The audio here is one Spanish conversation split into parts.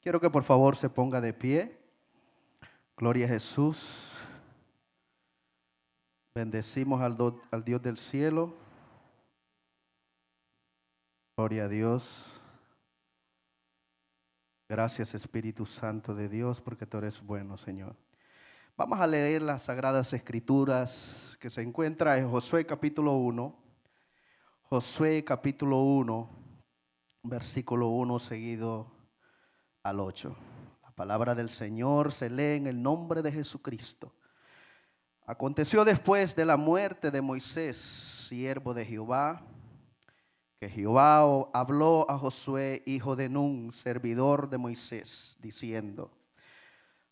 Quiero que por favor se ponga de pie. Gloria a Jesús. Bendecimos al Dios del cielo. Gloria a Dios. Gracias Espíritu Santo de Dios, porque tú eres bueno, Señor. Vamos a leer las Sagradas Escrituras que se encuentra en Josué capítulo 1. Josué capítulo 1, versículo 1 seguido al 8. La palabra del Señor se lee en el nombre de Jesucristo. Aconteció después de la muerte de Moisés, siervo de Jehová, que Jehová habló a Josué, hijo de Nun, servidor de Moisés, diciendo: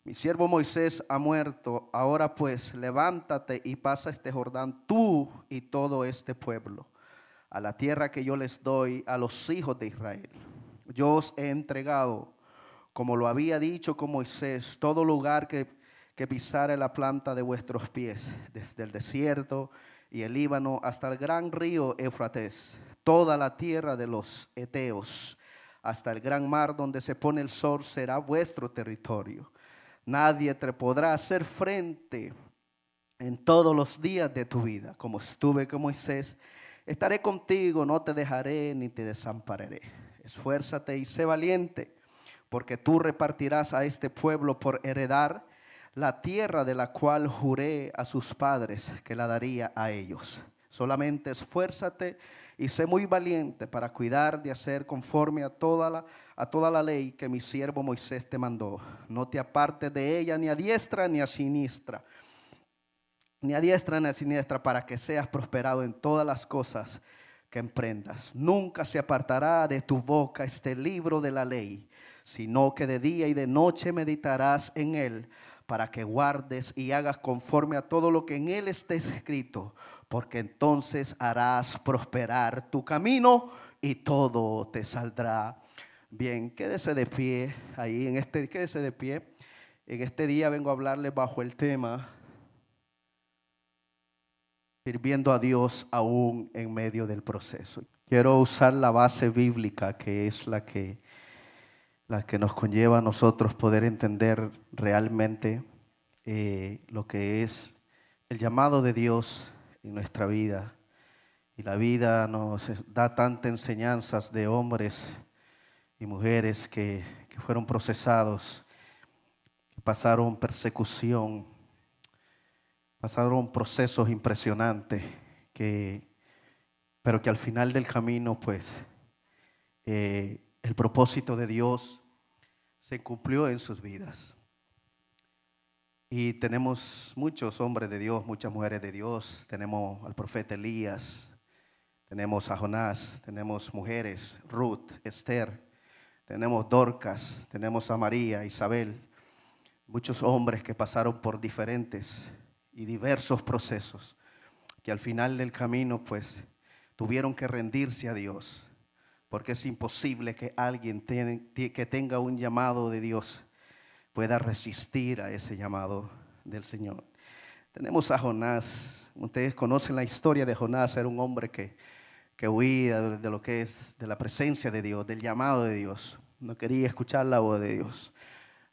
mi siervo Moisés ha muerto, ahora pues levántate y pasa este Jordán tú y todo este pueblo a la tierra que yo les doy a los hijos de Israel. Yo os he entregado, como lo había dicho con Moisés, todo lugar que pisare la planta de vuestros pies, desde el desierto y el Líbano hasta el gran río Éufrates, toda la tierra de los heteos, hasta el gran mar donde se pone el sol, será vuestro territorio. Nadie te podrá hacer frente en todos los días de tu vida. Como estuve con Moisés, estaré contigo, no te dejaré ni te desampararé. Esfuérzate y sé valiente, porque tú repartirás a este pueblo por heredar la tierra de la cual juré a sus padres que la daría a ellos. Solamente esfuérzate y sé muy valiente para cuidar de hacer conforme a toda la ley que mi siervo Moisés te mandó. No te apartes de ella ni a diestra ni a siniestra, para que seas prosperado en todas las cosas que emprendas. Nunca se apartará de tu boca este libro de la ley, sino que de día y de noche meditarás en él, para que guardes y hagas conforme a todo lo que en él esté escrito, porque entonces harás prosperar tu camino y todo te saldrá bien. Quédese de pie ahí, quédese de pie. En este día vengo a hablarle bajo el tema sirviendo a Dios aún en medio del proceso. Quiero usar la base bíblica, que es la que nos conlleva a nosotros poder entender realmente lo que es el llamado de Dios en nuestra vida. Y la vida nos da tantas enseñanzas de hombres y mujeres que fueron procesados, que pasaron persecución, pasaron procesos impresionantes, pero que al final del camino, pues, el propósito de Dios se cumplió en sus vidas. Y tenemos muchos hombres de Dios, muchas mujeres de Dios. Tenemos al profeta Elías, tenemos a Jonás, tenemos mujeres, Ruth, Esther, tenemos Dorcas, tenemos a María, Isabel. Muchos hombres que pasaron por diferentes y diversos procesos, que al final del camino pues tuvieron que rendirse a Dios, porque es imposible que alguien que tenga un llamado de Dios pueda resistir a ese llamado del Señor. Tenemos a Jonás. Ustedes conocen la historia de Jonás. Era un hombre que huía de lo que es de la presencia de Dios, del llamado de Dios. No quería escuchar la voz de Dios,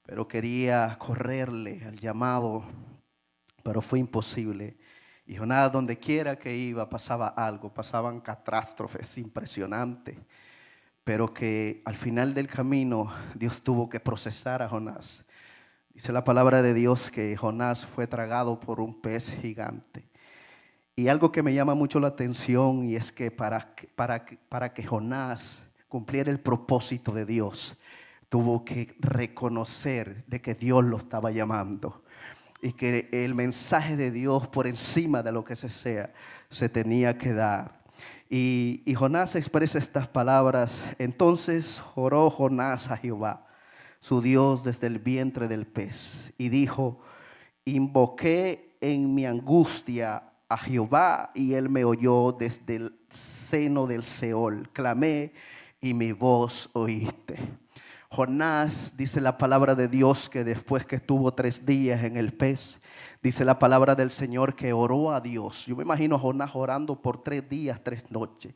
pero quería correrle al llamado, pero fue imposible. Y Jonás, donde quiera que iba, pasaba algo, pasaban catástrofes impresionantes, pero que al final del camino Dios tuvo que procesar a Jonás. Dice la palabra de Dios que Jonás fue tragado por un pez gigante. Y algo que me llama mucho la atención, y es que para que Jonás cumpliera el propósito de Dios, tuvo que reconocer de que Dios lo estaba llamando y que el mensaje de Dios, por encima de lo que sea, se tenía que dar. Y Jonás expresa estas palabras: entonces oró Jonás a Jehová, su Dios, desde el vientre del pez, y dijo: invoqué en mi angustia a Jehová, y él me oyó desde el seno del Seol. Clamé y mi voz oíste. Jonás, dice la palabra de Dios, que después que estuvo 3 días en el pez, dice la palabra del Señor que oró a Dios. Yo me imagino a Jonás orando por 3 días, 3 noches.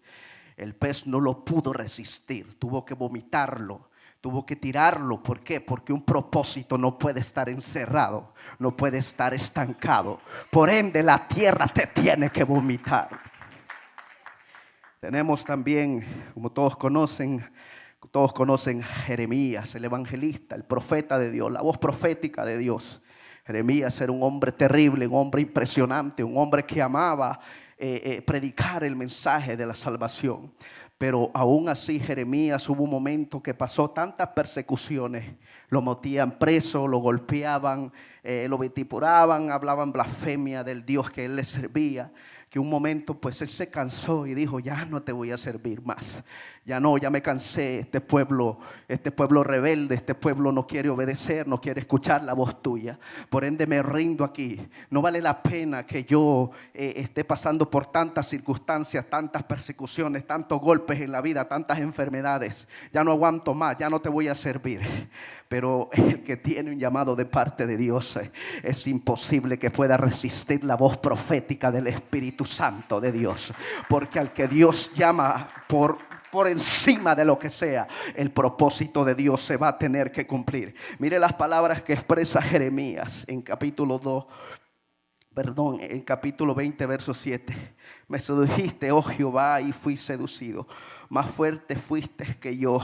El pez no lo pudo resistir, tuvo que vomitarlo, Tuvo que tirarlo. ¿Por qué? Porque un propósito no puede estar encerrado, no puede estar estancado. Por ende, la tierra te tiene que vomitar. Tenemos también, como todos conocen Jeremías, el evangelista, el profeta de Dios, la voz profética de Dios. Jeremías era un hombre terrible, un hombre impresionante, un hombre que amaba predicar el mensaje de la salvación. Pero aún así Jeremías, hubo un momento que pasó tantas persecuciones. Lo metían preso, lo golpeaban, lo vituperaban, hablaban blasfemia del Dios que él les servía, que un momento pues él se cansó y dijo: ya no te voy a servir más. Ya me cansé. Este pueblo rebelde, este pueblo no quiere obedecer, no quiere escuchar la voz tuya. Por ende me rindo aquí. No vale la pena que yo esté pasando por tantas circunstancias, tantas persecuciones, tantos golpes en la vida, tantas enfermedades. Ya no aguanto más, ya no te voy a servir. Pero el que tiene un llamado de parte de Dios, es imposible que pueda resistir la voz profética del Espíritu Santo de Dios. Porque al que Dios llama por encima de lo que sea, el propósito de Dios se va a tener que cumplir. Mire las palabras que expresa Jeremías en capítulo 20, verso 7. Me sedujiste, oh Jehová, y fui seducido. Más fuerte fuiste que yo,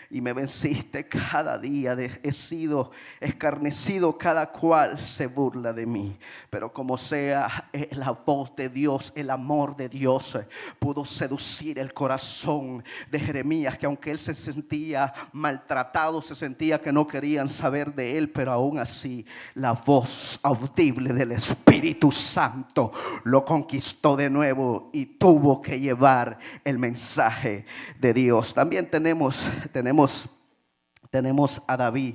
y me venciste cada día. He sido escarnecido, cada cual se burla de mí. Pero como sea, la voz de Dios, el amor de Dios pudo seducir el corazón de Jeremías, que aunque él se sentía maltratado, se sentía que no querían saber de él, pero aún así la voz audible del Espíritu Santo lo conquistó de nuevo y tuvo que llevar el mensaje de Dios. También tenemos a David.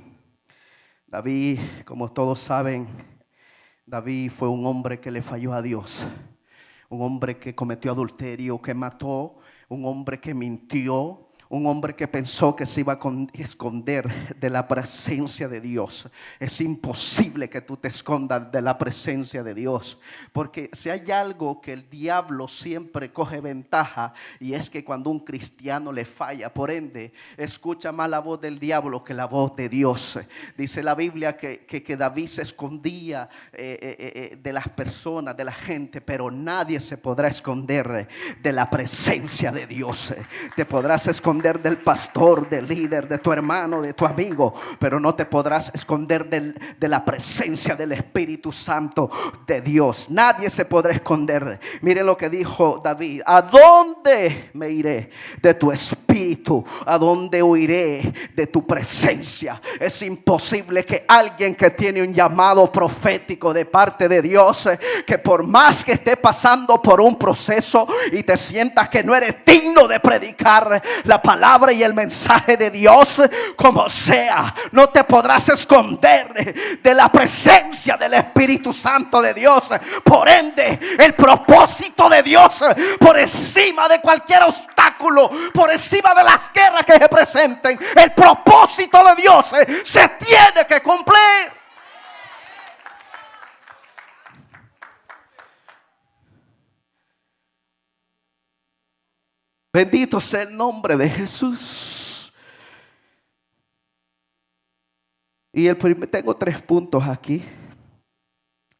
David, como todos saben, David fue un hombre que le falló a Dios, un hombre que cometió adulterio, que mató, un hombre que mintió, un hombre que pensó que se iba a esconder de la presencia de Dios. Es imposible que tú te escondas de la presencia de Dios, porque si hay algo que el diablo siempre coge ventaja, y es que cuando un cristiano le falla, por ende escucha más la voz del diablo que la voz de Dios. Dice la Biblia que David se escondía de las personas, de la gente, pero nadie se podrá esconder de la presencia de Dios. Te podrás esconder del pastor, del líder, de tu hermano, de tu amigo, pero no te podrás esconder de la presencia del Espíritu Santo de Dios. Nadie se podrá esconder. Miren lo que dijo David: ¿a dónde me iré de tu espíritu? ¿A dónde huiré de tu presencia? Es imposible que alguien que tiene un llamado profético de parte de Dios, que por más que esté pasando por un proceso y te sientas que no eres digno de predicar la palabra y el mensaje de Dios, como sea, no te podrás esconder de la presencia del Espíritu Santo de Dios. Por ende, el propósito de Dios, por encima de cualquier obstáculo, por encima de las guerras que se presenten, el propósito de Dios se tiene que cumplir. Bendito sea el nombre de Jesús. Y tengo 3 puntos aquí.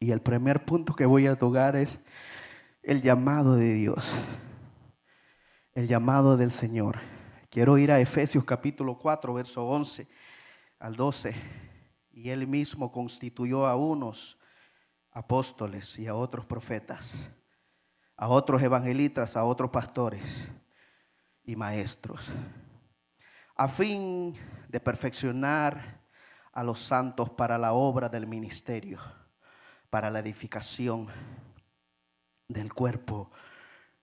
Y el primer punto que voy a tocar es el llamado de Dios, el llamado del Señor. Quiero ir a Efesios capítulo 4, verso 11 al 12. Y Él mismo constituyó a unos apóstoles y a otros profetas, a otros evangelistas, a otros pastores y maestros, a fin de perfeccionar a los santos para la obra del ministerio, para la edificación del cuerpo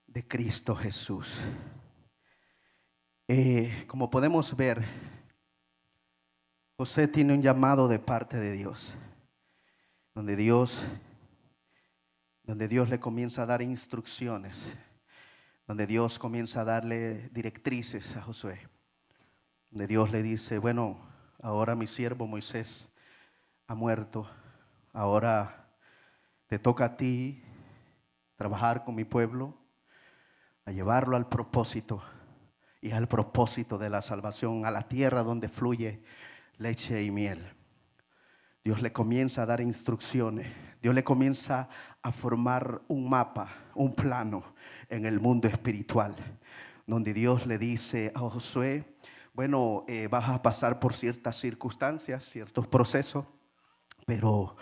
de Cristo Jesús. Como podemos ver, José tiene un llamado de parte de Dios, donde Dios le comienza a dar instrucciones, donde Dios comienza a darle directrices a Josué, donde Dios le dice: bueno, ahora mi siervo Moisés ha muerto, ahora te toca a ti trabajar con mi pueblo, a llevarlo al propósito y al propósito de la salvación, a la tierra donde fluye leche y miel. Dios le comienza a dar instrucciones. Dios le comienza a formar un mapa, un plano en el mundo espiritual, donde Dios le dice a Josué: bueno, vas a pasar por ciertas circunstancias, ciertos procesos, pero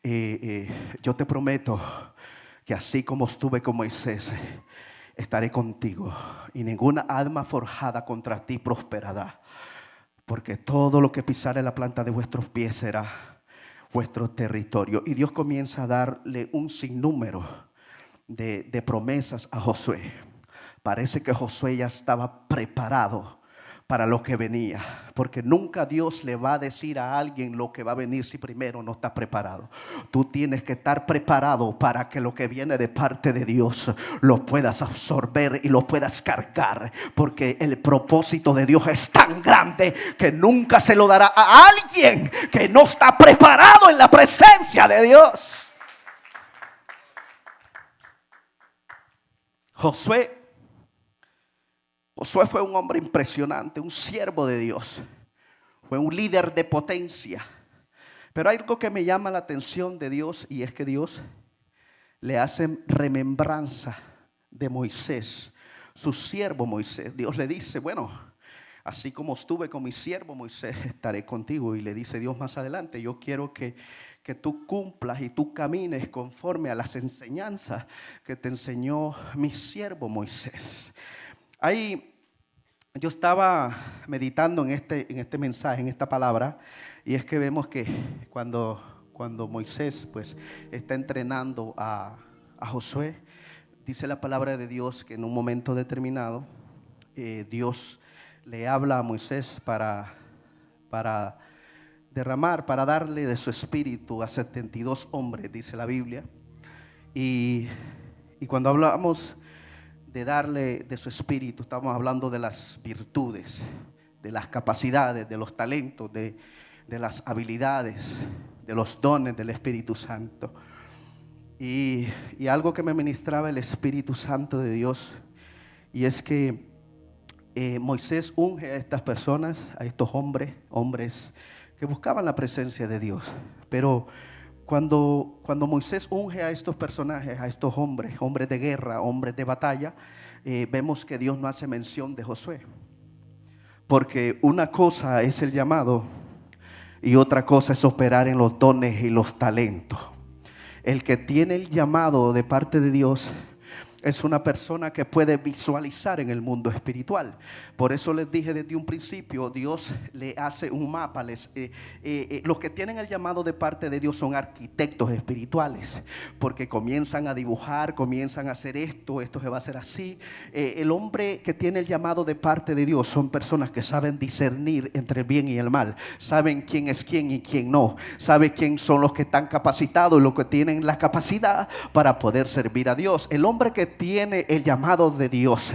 yo te prometo que así como estuve con Moisés, estaré contigo, y ninguna arma forjada contra ti prosperará, porque todo lo que pisare la planta de vuestros pies será vuestro territorio. Y Dios comienza a darle un sinnúmero de promesas a Josué. Parece que Josué ya estaba preparado para lo que venía, porque nunca Dios le va a decir a alguien lo que va a venir si primero no está preparado. Tú tienes que estar preparado para que lo que viene de parte de Dios lo puedas absorber y lo puedas cargar, porque el propósito de Dios es tan grande que nunca se lo dará a alguien que no está preparado en la presencia de Dios. Josué fue un hombre impresionante, un siervo de Dios. Fue un líder de potencia. Pero hay algo que me llama la atención de Dios, y es que Dios le hace remembranza de Moisés, su siervo Moisés. Dios le dice: bueno, así como estuve con mi siervo Moisés, estaré contigo. Y le dice Dios más adelante: yo quiero que tú cumplas y tú camines conforme a las enseñanzas que te enseñó mi siervo Moisés. Ahí yo estaba meditando en este mensaje, en esta palabra, y es que vemos que cuando Moisés pues está entrenando a Josué, dice la palabra de Dios que en un momento determinado Dios le habla a Moisés para derramar, para darle de su espíritu a 72 hombres, dice la Biblia. Y cuando hablamos de darle de su espíritu, estamos hablando de las virtudes, de las capacidades, de los talentos, de las habilidades, de los dones del Espíritu Santo. Y algo que me ministraba el Espíritu Santo de Dios, y es que Moisés unge a estas personas, a estos hombres que buscaban la presencia de Dios. Pero cuando Moisés unge a estos personajes, a estos hombres de guerra, hombres de batalla, vemos que Dios no hace mención de Josué. Porque una cosa es el llamado y otra cosa es operar en los dones y los talentos. El que tiene el llamado de parte de Dios es una persona que puede visualizar en el mundo espiritual. Por eso les dije desde un principio, Dios le hace un mapa. Los que tienen el llamado de parte de Dios son arquitectos espirituales, porque comienzan a dibujar, comienzan a hacer esto se va a hacer así. El hombre que tiene el llamado de parte de Dios son personas que saben discernir entre el bien y el mal, saben quién es quién y quién no, saben quién son los que están capacitados y los que tienen la capacidad para poder servir a Dios. El hombre que tiene el llamado de Dios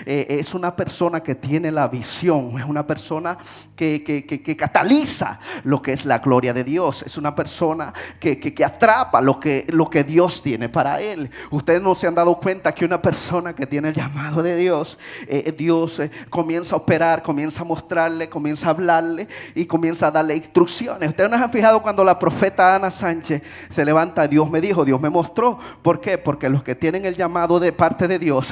es una persona que tiene la visión, es una persona que cataliza lo que es la gloria de Dios, es una persona que atrapa lo que Dios tiene para él. Ustedes no se han dado cuenta que una persona que tiene el llamado de Dios, Dios comienza a operar, comienza a mostrarle, comienza a hablarle y comienza a darle instrucciones. Ustedes no se han fijado cuando la profeta Ana Sánchez se levanta: Dios me dijo, Dios me mostró. ¿Por qué? Porque los que tienen el llamado de parte de Dios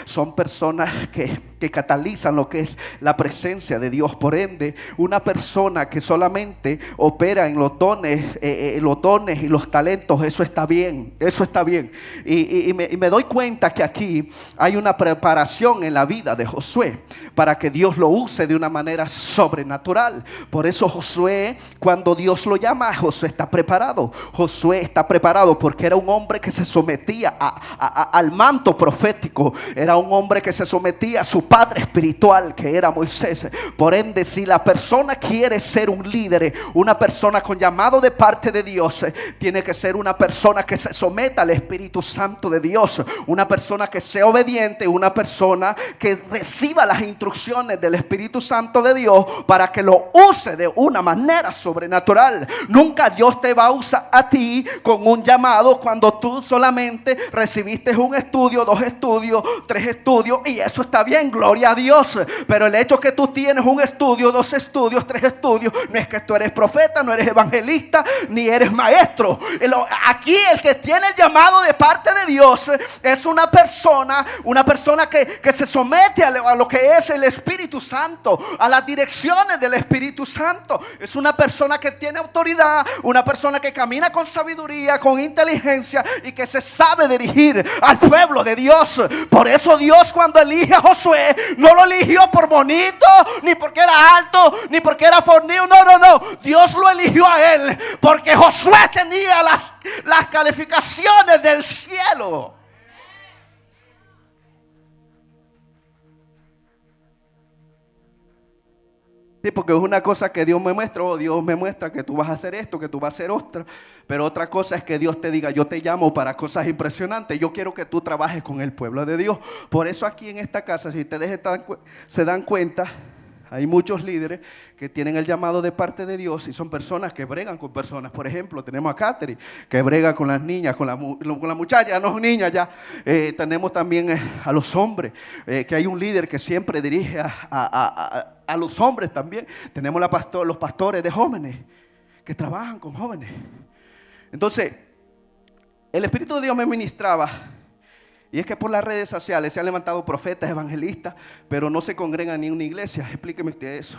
son personas que catalizan lo que es la presencia de Dios. Por ende, una persona que solamente opera en los dones y los talentos, eso está bien, y me doy cuenta que aquí hay una preparación en la vida de Josué para que Dios lo use de una manera sobrenatural. Por eso Josué, cuando Dios lo llama, Josué está preparado. Josué está preparado porque era un hombre que se sometía al manto profético, era un hombre que se sometía a su padre espiritual, que era Moisés. Por ende, si la persona quiere ser un líder, una persona con llamado de parte de Dios, tiene que ser una persona que se someta al Espíritu Santo de Dios, una persona que sea obediente, una persona que reciba las instrucciones del Espíritu Santo de Dios para que lo use de una manera sobrenatural. Nunca Dios te va a usar a ti con un llamado cuando tú solamente recibiste un estudio, 2 estudios, 3 estudios, y eso está bien, gloria a Dios. Pero el hecho que tú tienes un estudio, 2 estudios, 3 estudios, no es que tú eres profeta, no eres evangelista, ni eres maestro. Aquí el que tiene el llamado de parte de Dios es una persona que se somete a lo que es el Espíritu Santo, a las direcciones del Espíritu Santo. Es una persona que tiene autoridad, una persona que camina con sabiduría, con inteligencia y que se sabe dirigir al pueblo de Dios. Por eso Dios, cuando elige a Josué, no lo eligió por bonito, ni porque era alto, ni porque era fornido. No. Dios lo eligió a él porque Josué tenía las calificaciones del cielo. Sí, porque es una cosa que Dios me muestra, Dios me muestra que tú vas a hacer esto, que tú vas a hacer otra. Pero otra cosa es que Dios te diga, yo te llamo para cosas impresionantes. Yo quiero que tú trabajes con el pueblo de Dios. Por eso aquí en esta casa, si ustedes se dan cuenta, hay muchos líderes que tienen el llamado de parte de Dios y son personas que bregan con personas. Por ejemplo, tenemos a Catherine, que brega con las niñas, con la muchacha, no niñas ya. Tenemos también a los hombres, que hay un líder que siempre dirige a los hombres también. Tenemos los pastores de jóvenes que trabajan con jóvenes. Entonces, el Espíritu de Dios me ministraba. Y es que por las redes sociales se han levantado profetas, evangelistas, pero no se congregan ni en una iglesia. Explíqueme usted eso.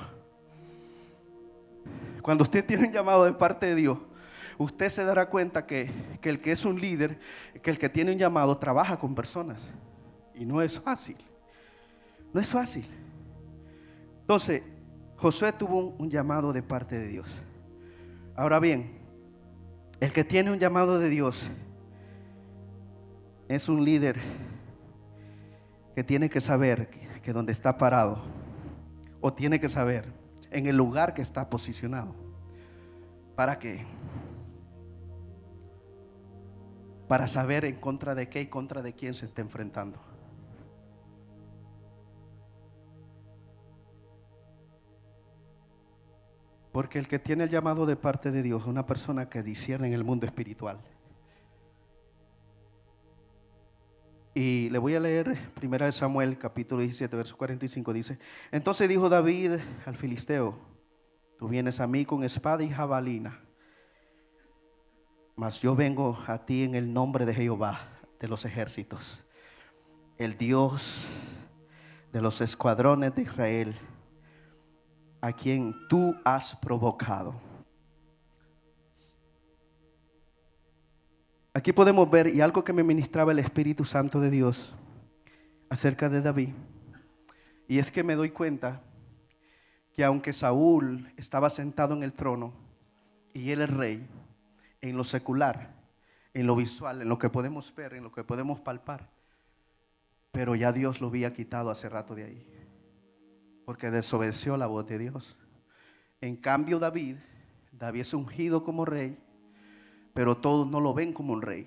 Cuando usted tiene un llamado de parte de Dios, usted se dará cuenta que el que es un líder, que el que tiene un llamado, trabaja con personas. Y no es fácil. No es fácil. Entonces, Josué tuvo un llamado de parte de Dios. Ahora bien, el que tiene un llamado de Dios es un líder que tiene que saber que donde está parado, o tiene que saber en el lugar que está posicionado. ¿Para qué? Para saber en contra de qué y contra de quién se está enfrentando. Porque el que tiene el llamado de parte de Dios es una persona que discierne en el mundo espiritual. Y le voy a leer 1 Samuel capítulo 17 verso 45. Dice: entonces dijo David al filisteo: tú vienes a mí con espada y jabalina, mas yo vengo a ti en el nombre de Jehová de los ejércitos, el Dios de los escuadrones de Israel, a quien tú has provocado. Aquí podemos ver, y algo que me ministraba el Espíritu Santo de Dios acerca de David, y es que me doy cuenta que aunque Saúl estaba sentado en el trono y él es rey, en lo secular, en lo visual, en lo que podemos ver, en lo que podemos palpar, pero ya Dios lo había quitado hace rato de ahí, porque desobedeció la voz de Dios. En cambio David es ungido como rey, pero todos no lo ven como un rey,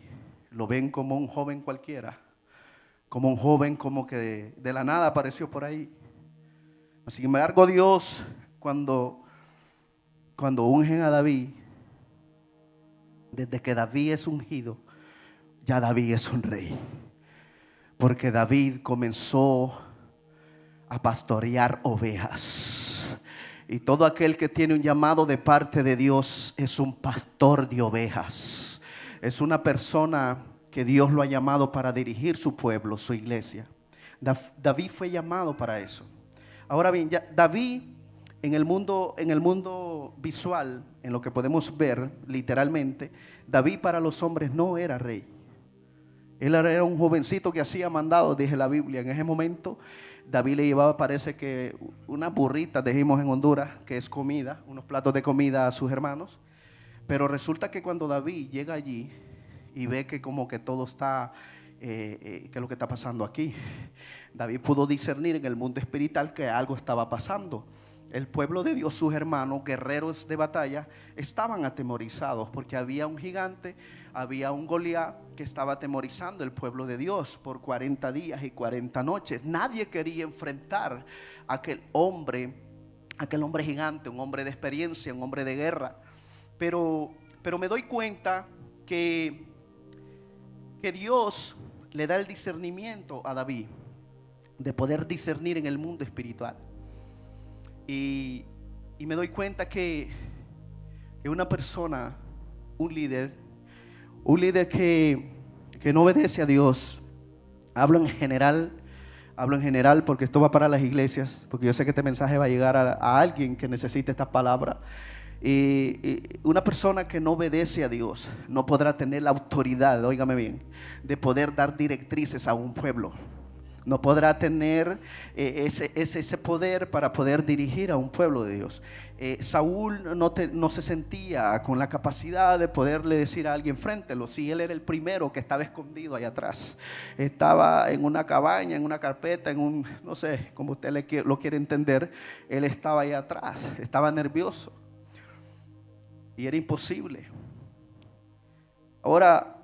lo ven como un joven cualquiera, como un joven como que de la nada apareció por ahí. Sin embargo, Dios cuando ungen a David, desde que David es ungido, ya David es un rey, porque David comenzó a pastorear ovejas. Y todo aquel que tiene un llamado de parte de Dios es un pastor de ovejas. Es una persona que Dios lo ha llamado para dirigir su pueblo, su iglesia. David fue llamado para eso. Ahora bien, David en el mundo visual, en lo que podemos ver literalmente, David para los hombres no era rey. Él era un jovencito que hacía mandados, dice la Biblia. En ese momento David le llevaba, parece que unas burritas, dijimos en Honduras, que es comida, unos platos de comida a sus hermanos. Pero resulta que cuando David llega allí y ve que como que todo está, ¿qué es lo que está pasando aquí? David pudo discernir en el mundo espiritual que algo estaba pasando. El pueblo de Dios, sus hermanos, guerreros de batalla, estaban atemorizados porque había un gigante, había un Goliat que estaba atemorizando el pueblo de Dios por 40 días y 40 noches. Nadie quería enfrentar a aquel hombre gigante, un hombre de experiencia, un hombre de guerra. Pero me doy cuenta que Dios le da el discernimiento a David. de poder discernir en el mundo espiritual. Y me doy cuenta que una persona, un líder que no obedece a Dios, hablo en general porque esto va para las iglesias, porque yo sé que este mensaje va a llegar a alguien que necesite esta palabra. Y una persona que no obedece a Dios no podrá tener la autoridad, óigame bien, de poder dar directrices a un pueblo. No podrá tener ese poder para poder dirigir a un pueblo de Dios. Saúl no se sentía con la capacidad de poderle decir a alguien fréntelo. Si él era el primero que estaba escondido allá atrás, estaba en una cabaña, en una carpeta, no sé, como usted lo quiere entender, él estaba allá atrás, estaba nervioso y era imposible. Ahora,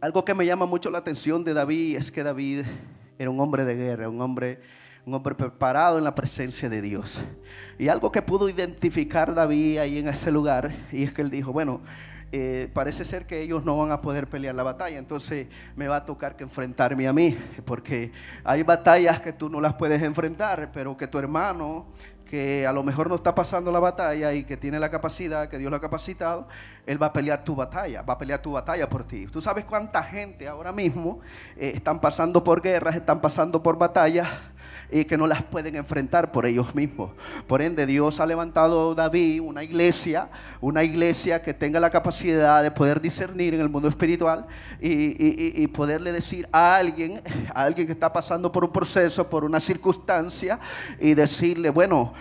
algo que me llama mucho la atención de David es que David era un hombre de guerra, un hombre preparado en la presencia de Dios. Y algo que pudo identificar David ahí en ese lugar, y es que él dijo, bueno, parece ser que ellos no van a poder pelear la batalla, entonces me va a tocar que enfrentarme a mí, porque hay batallas que tú no las puedes enfrentar, pero que tu hermano, que a lo mejor no está pasando la batalla y que tiene la capacidad, que Dios lo ha capacitado, él va a pelear tu batalla por ti. Tú sabes cuánta gente ahora mismo están pasando por guerras, están pasando por batallas y que no las pueden enfrentar por ellos mismos. Por ende, Dios ha levantado David una iglesia que tenga la capacidad de poder discernir en el mundo espiritual y poderle decir a alguien que está pasando por un proceso, por una circunstancia, y decirle, bueno,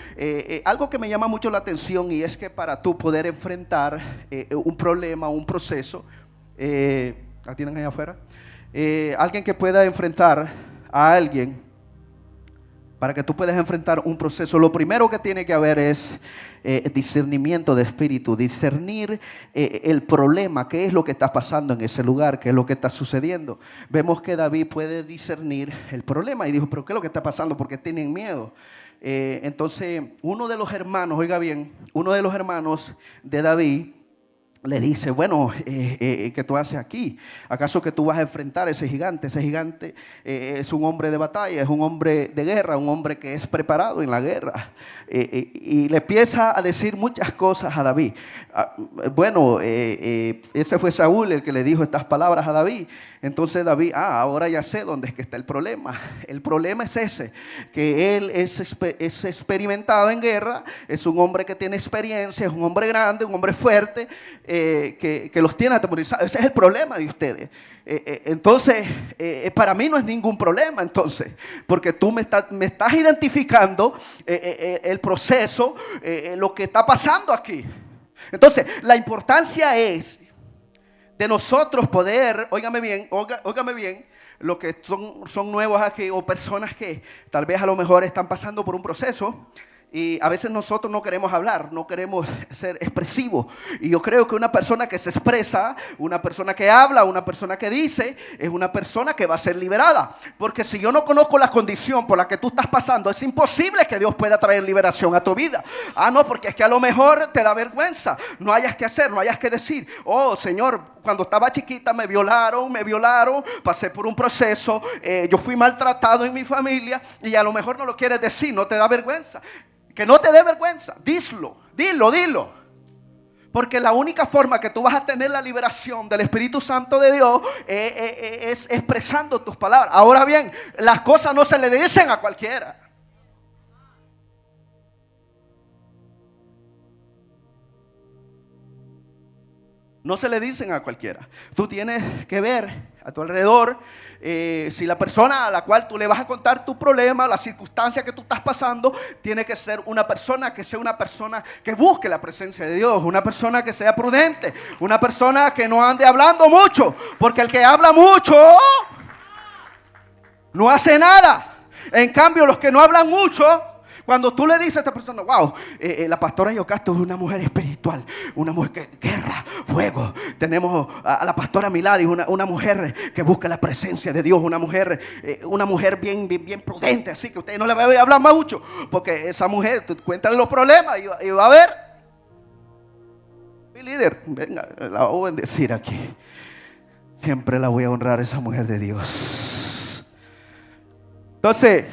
algo que me llama mucho la atención, y es que para tú poder enfrentar un problema, un proceso, ¿la tienen allá afuera? Alguien que pueda enfrentar a alguien. Para que tú puedas enfrentar un proceso, lo primero que tiene que haber es discernimiento de espíritu, discernir el problema, qué es lo que está pasando en ese lugar, qué es lo que está sucediendo. Vemos que David puede discernir el problema y dijo, pero ¿qué es lo que está pasando? ¿Por qué tienen miedo? Entonces uno de los hermanos, oiga bien, uno de los hermanos de David le dice, bueno, ¿qué tú haces aquí? ¿Acaso que tú vas a enfrentar a ese gigante? Ese gigante es un hombre de batalla, es un hombre de guerra, un hombre que es preparado en la guerra. Y le empieza a decir muchas cosas a David. Bueno, ese fue Saúl el que le dijo estas palabras a David. Entonces David, ahora ya sé dónde es que está el problema. El problema es ese, que él es experimentado en guerra, es un hombre que tiene experiencia, es un hombre grande, un hombre fuerte, que los tiene atemorizados. Ese es el problema de ustedes. Entonces, para mí no es ningún problema, entonces, porque tú me estás identificando el proceso, lo que está pasando aquí. Entonces, la importancia es de nosotros poder, óigame bien, los que son nuevos aquí o personas que tal vez a lo mejor están pasando por un proceso. Y a veces nosotros no queremos hablar, no queremos ser expresivos. Y yo creo que una persona que se expresa, una persona que habla, una persona que dice, es una persona que va a ser liberada. Porque si yo no conozco la condición por la que tú estás pasando, es imposible que Dios pueda traer liberación a tu vida. No, porque es que a lo mejor te da vergüenza. No hayas que hacer, no hayas que decir, oh Señor, cuando estaba chiquita me violaron, pasé por un proceso, yo fui maltratado en mi familia. Y a lo mejor no lo quieres decir, no te da vergüenza. Que no te dé vergüenza, dilo. Porque la única forma que tú vas a tener la liberación del Espíritu Santo de Dios es expresando tus palabras. Ahora bien, las cosas no se le dicen a cualquiera. No se le dicen a cualquiera. Tú tienes que ver a tu alrededor si la persona a la cual tú le vas a contar tu problema, la circunstancia que tú estás pasando, tiene que ser una persona que sea una persona que busque la presencia de Dios, una persona que sea prudente, una persona que no ande hablando mucho, porque el que habla mucho no hace nada. En cambio, los que no hablan mucho, cuando tú le dices a esta persona, wow, la pastora Yocasta es una mujer espiritual, una mujer que guerra, fuego. Tenemos a la pastora Milady, una mujer que busca la presencia de Dios, una mujer bien prudente. Así que usted no le va a hablar mucho, porque esa mujer, tú cuéntale los problemas y va a ver. Mi líder, venga, la voy a bendecir aquí. Siempre la voy a honrar, esa mujer de Dios. Entonces,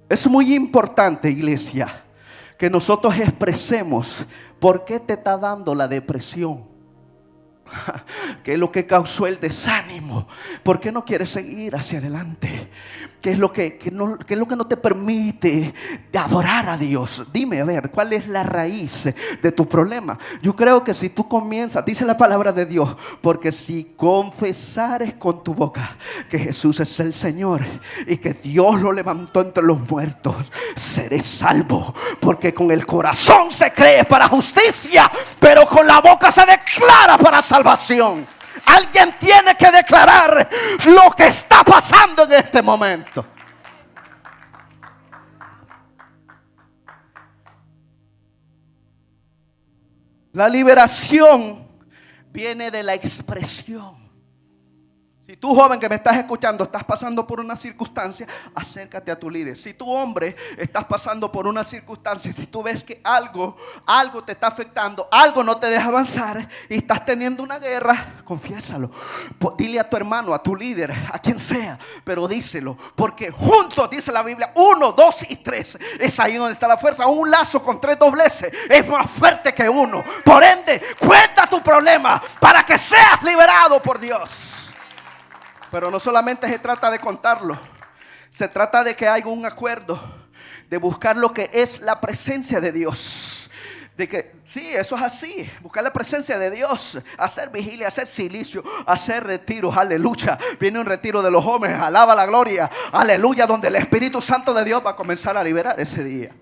es muy importante, iglesia, que nosotros expresemos por qué te está dando la depresión. ¿Qué es lo que causó el desánimo? ¿Por qué no quieres seguir hacia adelante? ¿Qué es lo que no te permite de adorar a Dios? Dime, a ver, ¿cuál es la raíz de tu problema? Yo creo que si tú comienzas, dice la palabra de Dios, porque si confesares con tu boca que Jesús es el Señor y que Dios lo levantó entre los muertos, seré salvo. Porque con el corazón se cree para justicia, pero con la boca se declara para salvación. Alguien tiene que declarar lo que está pasando en este momento. La liberación viene de la expresión. Si tú, joven que me estás escuchando, estás pasando por una circunstancia, acércate a tu líder. Si tú, hombre, estás pasando por una circunstancia, si tú ves que algo te está afectando, algo no te deja avanzar y estás teniendo una guerra, confiésalo. Dile a tu hermano, a tu líder, a quien sea, pero díselo, porque juntos, dice la Biblia, 1, 2 y 3, es ahí donde está la fuerza. Un lazo con 3 dobleces es más fuerte que uno. Por ende, cuenta tu problema para que seas liberado por Dios. Pero no solamente se trata de contarlo, se trata de que haya un acuerdo, de buscar lo que es la presencia de Dios. De que sí, eso es así, buscar la presencia de Dios, hacer vigilia, hacer silicio, hacer retiros, aleluya. Viene un retiro de los jóvenes, alaba la gloria, aleluya, donde el Espíritu Santo de Dios va a comenzar a liberar ese día.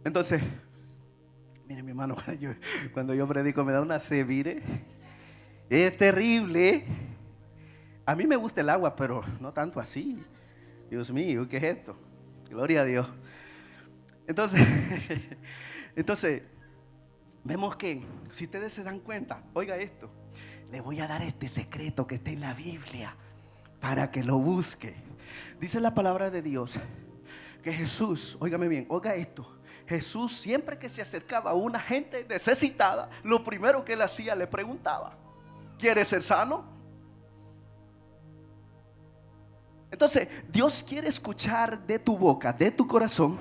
Entonces, mire mi hermano, cuando yo predico me da una sed, mire. Es terrible. A mí me gusta el agua, pero no tanto así. Dios mío, ¿qué es esto? Gloria a Dios. Entonces, vemos que si ustedes se dan cuenta, oiga esto, le voy a dar este secreto que está en la Biblia para que lo busque. Dice la palabra de Dios que Jesús, óigame bien, oiga esto. Jesús, siempre que se acercaba a una gente necesitada, lo primero que él hacía, le preguntaba: ¿quieres ser sano? Entonces, Dios quiere escuchar de tu boca, de tu corazón,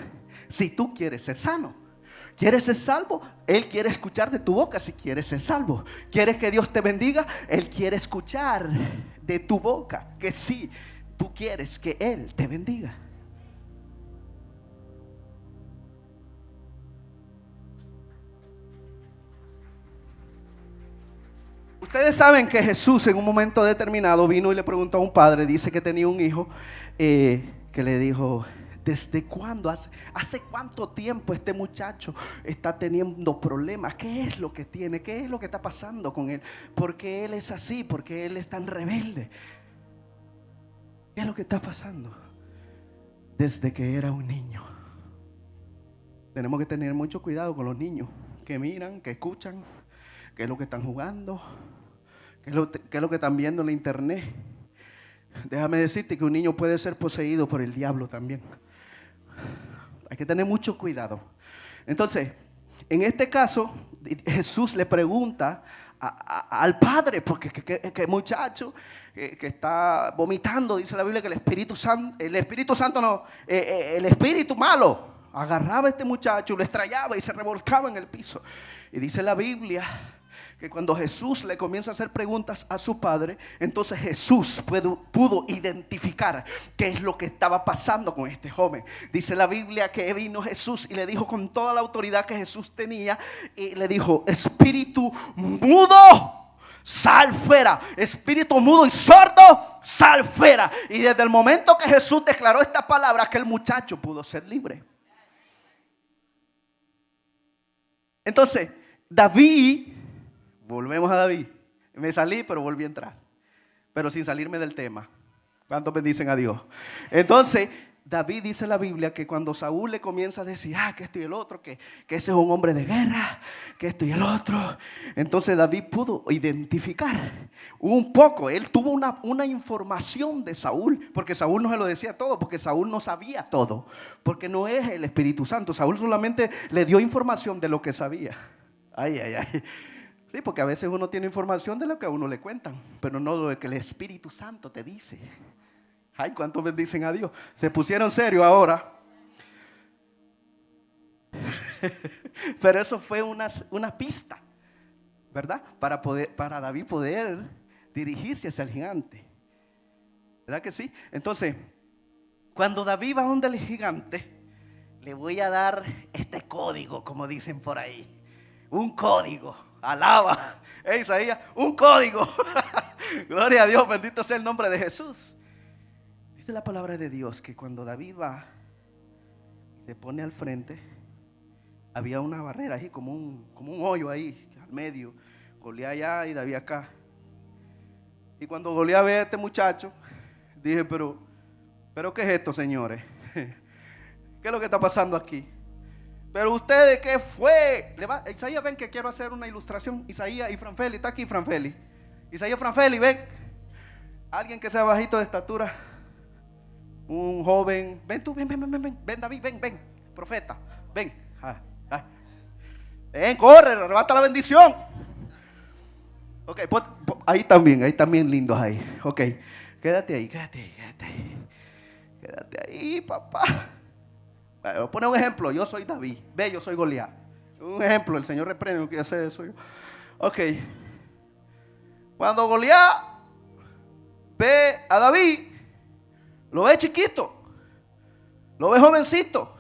si tú quieres ser sano. ¿Quieres ser salvo? Él quiere escuchar de tu boca si quieres ser salvo. ¿Quieres que Dios te bendiga? Él quiere escuchar de tu boca que sí, tú quieres que Él te bendiga. Ustedes saben que Jesús en un momento determinado vino y le preguntó a un padre, dice que tenía un hijo, que le dijo: ¿desde cuándo? ¿Hace cuánto tiempo este muchacho está teniendo problemas? ¿Qué es lo que tiene? ¿Qué es lo que está pasando con él? ¿Por qué él es así? ¿Por qué él es tan rebelde? ¿Qué es lo que está pasando? Desde que era un niño. Tenemos que tener mucho cuidado con los niños que miran, que escuchan, qué es lo que están jugando, qué es lo que están viendo en la internet. Déjame decirte que un niño puede ser poseído por el diablo también. Hay que tener mucho cuidado. Entonces, en este caso, Jesús le pregunta al padre, porque que muchacho que está vomitando, dice la Biblia que el Espíritu malo agarraba a este muchacho, lo estrellaba y se revolcaba en el piso. Y dice la Biblia que cuando Jesús le comienza a hacer preguntas a su padre, entonces Jesús pudo identificar qué es lo que estaba pasando con este joven. Dice la Biblia que vino Jesús y le dijo con toda la autoridad que Jesús tenía, y le dijo: espíritu mudo, sal fuera. Espíritu mudo y sordo, sal fuera. Y desde el momento que Jesús declaró esta palabra, aquel muchacho pudo ser libre. Entonces, David, volvemos a David. Me salí, pero volví a entrar. Pero sin salirme del tema. ¿Cuántos bendicen a Dios? Entonces, David, dice la Biblia, que cuando Saúl le comienza a decir, que esto y el otro, que ese es un hombre de guerra, que esto y el otro, entonces David pudo identificar un poco. Él tuvo una información de Saúl, porque Saúl no se lo decía todo, porque Saúl no sabía todo, porque no es el Espíritu Santo. Saúl solamente le dio información de lo que sabía. Ay. Sí, porque a veces uno tiene información de lo que a uno le cuentan, pero no lo que el Espíritu Santo te dice. Ay, cuántos bendicen a Dios. Se pusieron serios ahora. Pero eso fue una pista, ¿verdad? Para David poder dirigirse hacia el gigante. ¿Verdad que sí? Entonces, cuando David va donde el gigante, le voy a dar este código, como dicen por ahí. Un código. Alaba. Isaías, un código. Gloria a Dios, bendito sea el nombre de Jesús. Dice la palabra de Dios que cuando David va, se pone al frente, había una barrera ahí, como un hoyo ahí al medio. Goliat allá y David acá. Y cuando Goliat ve a este muchacho, dije, pero ¿qué es esto, señores? ¿Qué es lo que está pasando aquí? Pero ustedes, ¿qué fue? Isaías, ven que quiero hacer una ilustración. Isaías y Franfeli, está aquí Franfeli. Isaías, Franfeli, ven. Alguien que sea bajito de estatura. Un joven, ven tú, ven David, ven, profeta, ven, ven, corre, arrebata la bendición. Ok, ahí también lindos ahí. Ok, quédate ahí, papá. Voy a poner un ejemplo. Yo soy David, yo soy Goliat. Un ejemplo, el Señor reprende, no quiere hacer eso yo. Ok, cuando Goliat ve a David, lo ve chiquito, lo ve jovencito,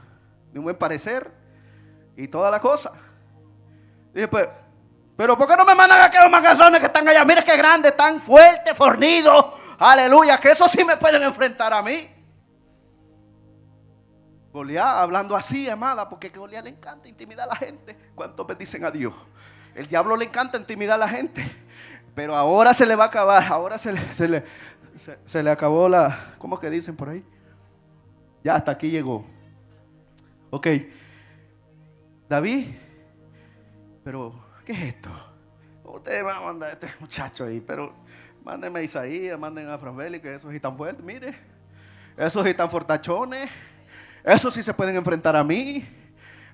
de un buen parecer y toda la cosa. Dije, pues, pero ¿por qué no me mandan a aquellos magazones que están allá? Mira qué grandes, tan fuertes, fornidos, aleluya, que eso sí me pueden enfrentar a mí. Goliat hablando así, amada, porque a Goliat le encanta intimidar a la gente. ¿Cuántos bendicen a Dios? El diablo le encanta intimidar a la gente, pero ahora se le va a acabar, ahora se le acabó ¿cómo que dicen por ahí? Ya hasta aquí llegó. Ok, David, pero ¿qué es esto? Ustedes van a mandar a este muchacho ahí, pero mándenme a Isaías, manden a Franfeli, que esos sí están fuertes, mire, esos sí están fortachones, esos sí se pueden enfrentar a mí.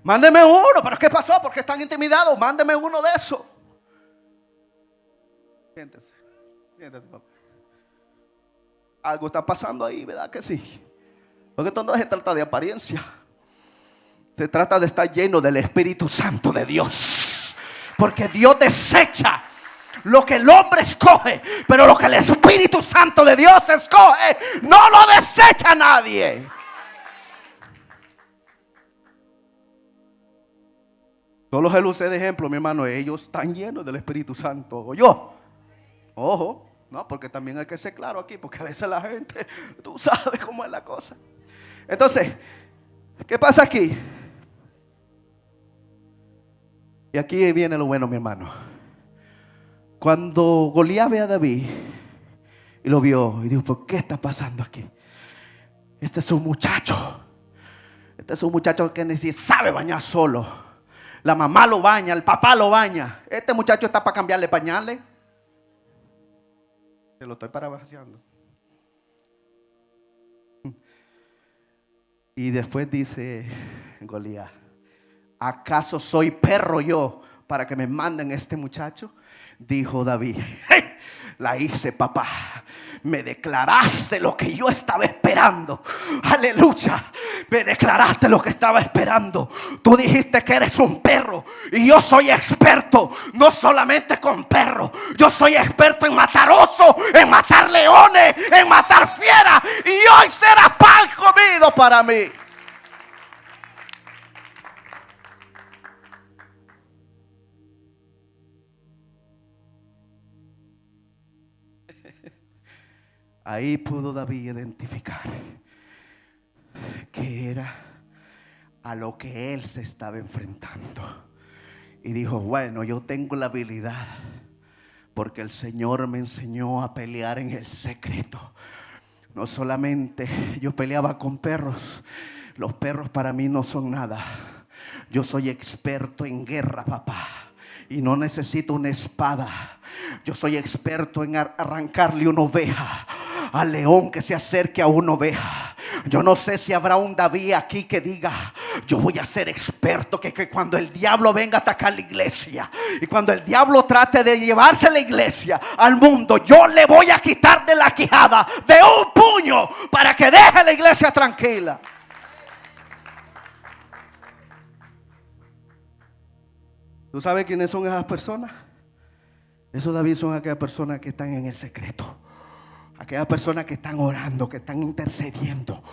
Mándenme uno, pero ¿qué pasó? ¿Por qué están intimidados? Mándenme uno de esos. Siéntese, papá. Algo está pasando ahí, ¿verdad que sí? Porque esto no se trata de apariencia. Se trata de estar lleno del Espíritu Santo de Dios. Porque Dios desecha lo que el hombre escoge, pero lo que el Espíritu Santo de Dios escoge, no lo desecha nadie. Solo se luce de ejemplo, mi hermano. Ellos están llenos del Espíritu Santo. ¿O yo? Ojo. No, porque también hay que ser claro aquí, porque a veces la gente, tú sabes cómo es la cosa. Entonces, ¿qué pasa aquí? Y aquí viene lo bueno, mi hermano. Cuando Goliat ve a David y lo vio y dijo, ¿por qué está pasando aquí? Este es un muchacho que ni siquiera sabe bañar solo. La mamá lo baña, el papá lo baña. Este muchacho está para cambiarle pañales. Te lo estoy parafraseando. Y después dice Goliat, ¿acaso soy perro yo para que me manden este muchacho? Dijo David, la hice, papá. Me declaraste lo que yo estaba esperando. Aleluya. Me declaraste lo que estaba esperando. Tú dijiste que eres un perro, y yo soy experto no solamente con perros. Yo soy experto en matar osos, en matar leones, en matar fieras, y hoy será pan comido para mí. Ahí pudo David identificar que era a lo que él se estaba enfrentando. Y dijo, bueno, yo tengo la habilidad, porque el Señor me enseñó a pelear en el secreto. No solamente yo peleaba con perros. Los perros para mí no son nada. Yo soy experto en guerra, papá. Y no necesito una espada. Yo soy experto en arrancarle una oveja al león que se acerque a una oveja. Yo no sé si habrá un David aquí que diga: yo voy a ser experto, que cuando el diablo venga a atacar la iglesia y cuando el diablo trate de llevarse la iglesia al mundo, yo le voy a quitar de la quijada de un puño para que deje la iglesia tranquila. ¿Tú sabes quiénes son esas personas? Esos David son aquellas personas que están en el secreto. Aquellas personas que están orando, que están intercediendo,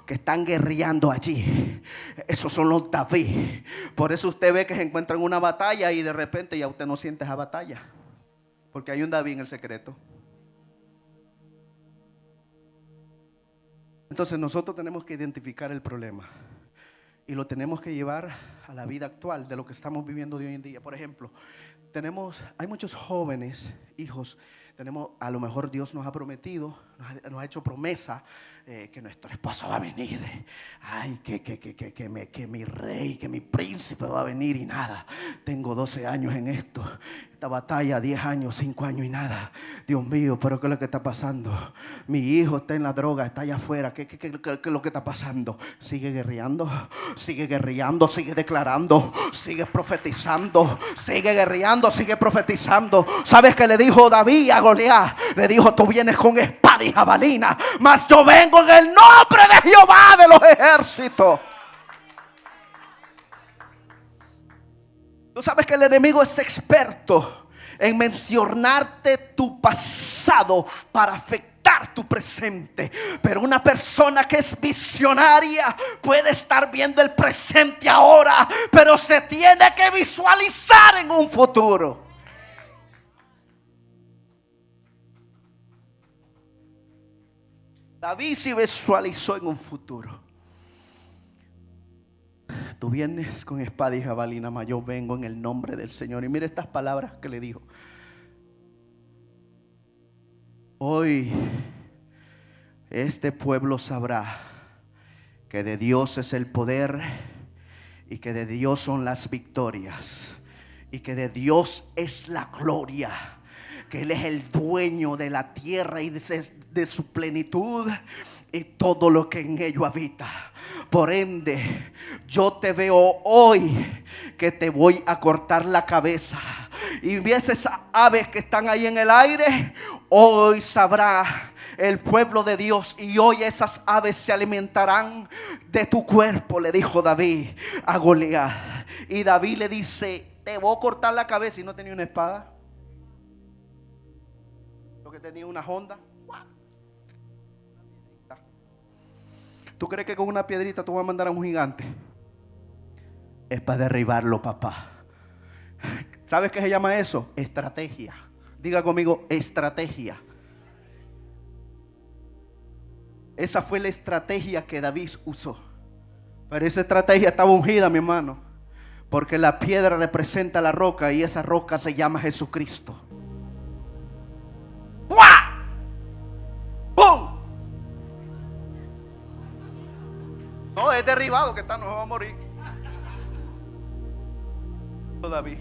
que están guerreando allí. Esos son los David. Por eso usted ve que se encuentran en una batalla y de repente ya usted no siente esa batalla, porque hay un David en el secreto. Entonces nosotros tenemos que identificar el problema y lo tenemos que llevar a la vida actual de lo que estamos viviendo de hoy en día. Por ejemplo, hay muchos jóvenes, hijos. A lo mejor Dios nos ha prometido, nos ha hecho promesa que nuestro esposo va a venir. Ay, que mi rey, que mi príncipe va a venir y nada. Tengo 12 años en esto. Esta batalla, 10 años, 5 años y nada. Dios mío, pero ¿qué es lo que está pasando? Mi hijo está en la droga, está allá afuera. ¿Qué es lo que está pasando? Sigue guerreando, sigue declarando, sigue profetizando, sigue guerreando, sigue profetizando. ¿Sabes qué le dijo David a Goliat? Le dijo: tú vienes con espada y jabalina, mas yo vengo en el nombre de Jehová de los ejércitos. Tú sabes que el enemigo es experto en mencionarte tu pasado para afectar tu presente. Pero una persona que es visionaria puede estar viendo el presente ahora, pero se tiene que visualizar en un futuro. David se visualizó en un futuro. Tú vienes con espada y jabalina, mas yo vengo en el nombre del Señor. Y mire estas palabras que le dijo: hoy este pueblo sabrá que de Dios es el poder y que de Dios son las victorias y que de Dios es la gloria, que Él es el dueño de la tierra y de su plenitud y todo lo que en ello habita. Por ende, yo te veo hoy que te voy a cortar la cabeza. Y ves esas aves que están ahí en el aire. Hoy sabrá el pueblo de Dios, y hoy esas aves se alimentarán de tu cuerpo, le dijo David a Goliat. Y David le dice: te voy a cortar la cabeza. Y no tenía una espada, lo que tenía una honda. ¿Tú crees que con una piedrita tú vas a mandar a un gigante? Es para derribarlo, papá. ¿Sabes qué se llama eso? Estrategia. Diga conmigo: estrategia. Esa fue la estrategia que David usó. Pero esa estrategia estaba ungida, mi hermano, porque la piedra representa la roca y esa roca se llama Jesucristo. ¡Buah! ¡Pum! No, es derribado que está, no va a morir. David,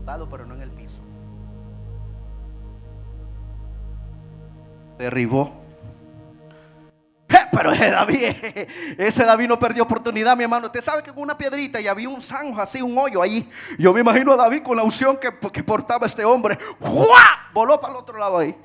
dado, pero no en el piso. Derribó. Pero ese David no perdió oportunidad, mi hermano. Usted sabe que con una piedrita y había un zanjo así, un hoyo ahí. Yo me imagino a David con la unción que portaba este hombre. ¡Jua! Voló para el otro lado ahí.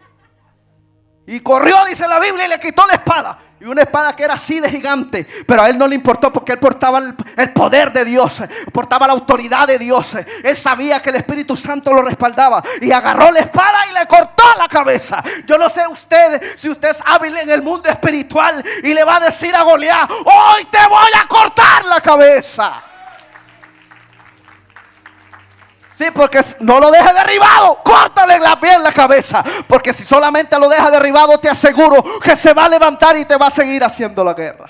Y corrió, dice la Biblia, y le quitó la espada. Y una espada que era así de gigante. Pero a él no le importó, porque él portaba el poder de Dios, portaba la autoridad de Dios. Él sabía que el Espíritu Santo lo respaldaba. Y agarró la espada y le cortó la cabeza. Yo no sé usted, si usted es hábil en el mundo espiritual, y le va a decir a Goliat: hoy te voy a cortar la cabeza. Sí, porque no lo deje derribado, córtale bien la cabeza. Porque si solamente lo deja derribado, te aseguro que se va a levantar y te va a seguir haciendo la guerra.